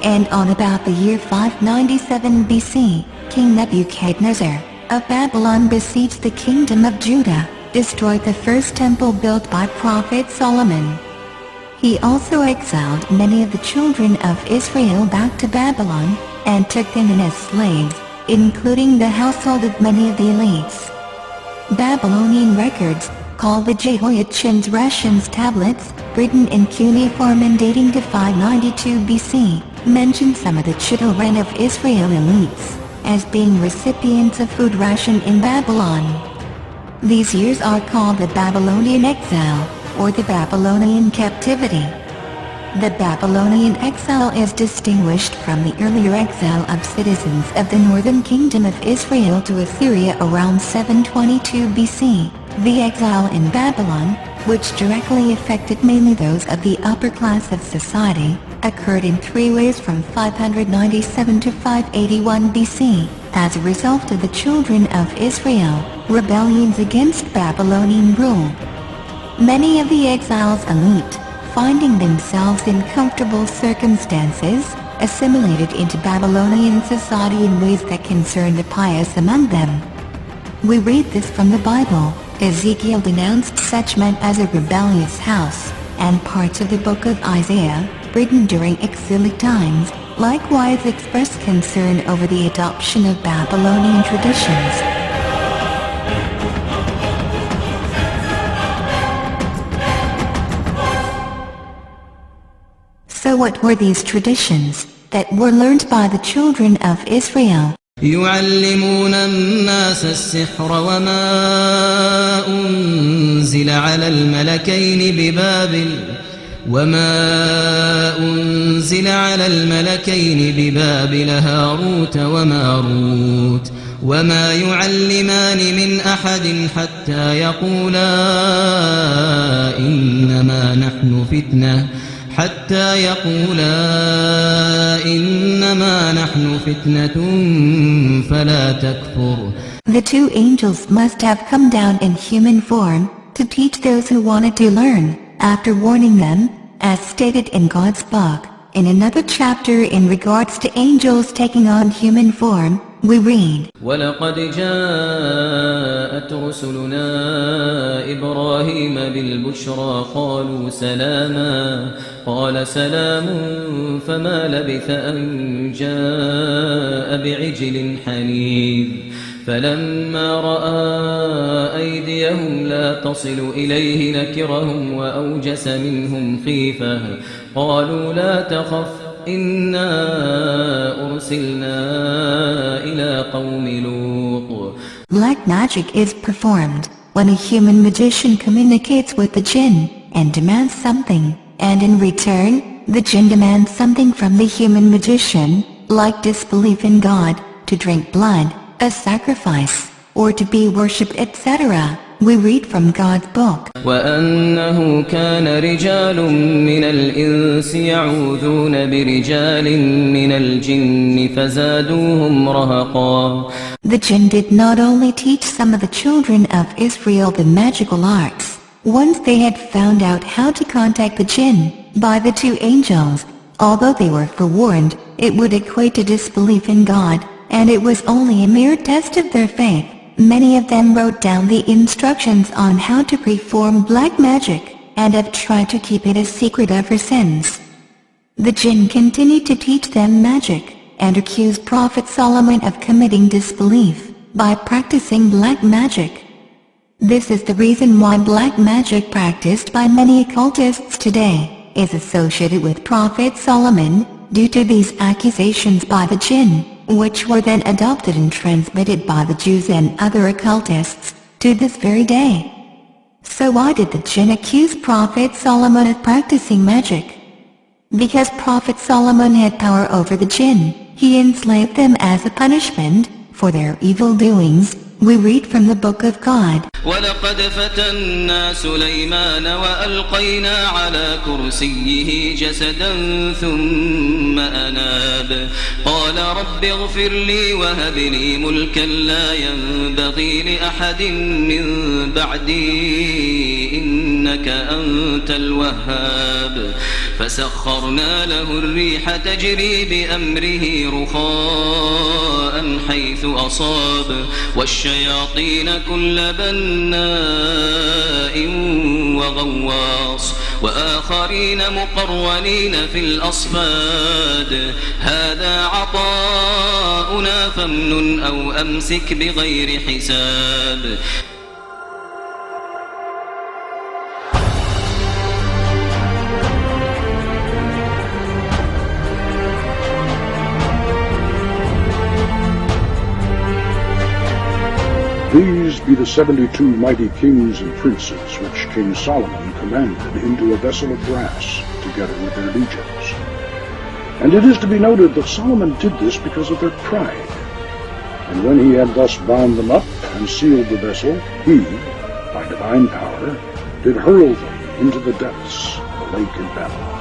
and on about the year 597 BC, King Nebuchadnezzar of Babylon besieged the kingdom of Judah, destroyed the first temple built by Prophet Solomon. He also exiled many of the children of Israel back to Babylon, and took them in as slaves, including the household of many of the elites. Babylonian records, called the Jehoiachin's Rations tablets, written in cuneiform and dating to 592 BC, mention some of the children of Israel elites as being recipients of food ration in Babylon. These years are called the Babylonian exile, or the Babylonian captivity. The Babylonian exile is distinguished from the earlier exile of citizens of the northern kingdom of Israel to Assyria around 722 BC. The exile in Babylon, which directly affected mainly those of the upper class of society, occurred in three ways from 597 to 581 BC, as a result of the children of Israel, rebellions against Babylonian rule. Many of the exiles' elite, finding themselves in comfortable circumstances, assimilated into Babylonian society in ways that concerned the pious among them. We read this from the Bible. Ezekiel denounced such men as a rebellious house, and parts of the book of Isaiah, written during exilic times, likewise expressed concern over the adoption of Babylonian traditions. So what were these traditions that were learned by the children of Israel? يعلمون الناس السحر وما أنزل على الملكين ببابل هاروت وماروت وما يعلمان من أحد حتى يقولا إنما نحن فتنة فلا تكفر. The two angels must have come down in human form to teach those who wanted to learn, after warning them, as stated in God's book. In another chapter in regards to angels taking on human form, we read, وَلَقَدْ جَاءَتْ رُسُلُنَا إِبْرَاهِيمَ بِالْبُشْرَى قَالُوا سَلَامًا قَالَ سَلَامٌ فَمَا لَبِثَ أَنْ جَاءَ بِعِجْلٍ حَنِيذٍ فَلَمَّا رَأَى أَيْدِيَهُمْ لَا تَصِلُ إِلَيْهِ نَكِرَهُمْ وَأَوْجَسَ مِنْهُمْ خِيفَةً قَالُوا لَا تَخَفْ إِنَّا أُرْسِلْنَا إِلَى قَوْمِ لُوطٍ. Black magic is performed when a human magician communicates with the jinn and demands something, and in return, the jinn demands something from the human magician, like disbelief in God, to drink blood, a sacrifice, or to be worshipped, etc. We read from God's book. وَأَنَّهُ كَانَ رِجَالٌ مِّنَ الْإِنسِ يَعُوذُونَ بِرِجَالٍ مِّنَ الْجِنِّ فَزَادُوهُمْ رَهَقًا. The jinn did not only teach some of the children of Israel the magical arts, once they had found out how to contact the jinn, by the two angels, although they were forewarned, it would equate to disbelief in God, and it was only a mere test of their faith. Many of them wrote down the instructions on how to perform black magic, and have tried to keep it a secret ever since. The jinn continued to teach them magic, and accused Prophet Solomon of committing disbelief, by practicing black magic. This is the reason why black magic practiced by many occultists today, is associated with Prophet Solomon, due to these accusations by the jinn, which were then adopted and transmitted by the Jews and other occultists, to this very day. So why did the jinn accuse Prophet Solomon of practicing magic? Because Prophet Solomon had power over the jinn, he enslaved them as a punishment for their evil doings. We read from the book of God. وَلَقَدْ فَتَنَّا سُلَيْمَانَ وَأَلْقَيْنَا عَلَى كُرْسِيِّهِ جَسَدًا ثُمَّ أَنَابَ قَالَ رَبِّ اغْفِرْ لِي وَهَبْ لِي مُلْكًا لَا يَنبَغِي لِأَحَدٍ مِّن بَعْدِي إنك أنت الوهاب فسخرنا له الريح تجري بأمره رخاء حيث أصاب والشياطين كل بناء وغواص وآخرين مقرنين في الأصفاد هذا عطاؤنا فامنن أو أمسك بغير حساب These be the 72 mighty kings and princes which King Solomon commanded into a vessel of brass, together with their legions. And it is to be noted that Solomon did this because of their pride. And when he had thus bound them up and sealed the vessel, he, by divine power, did hurl them into the depths of the lake in Babylon.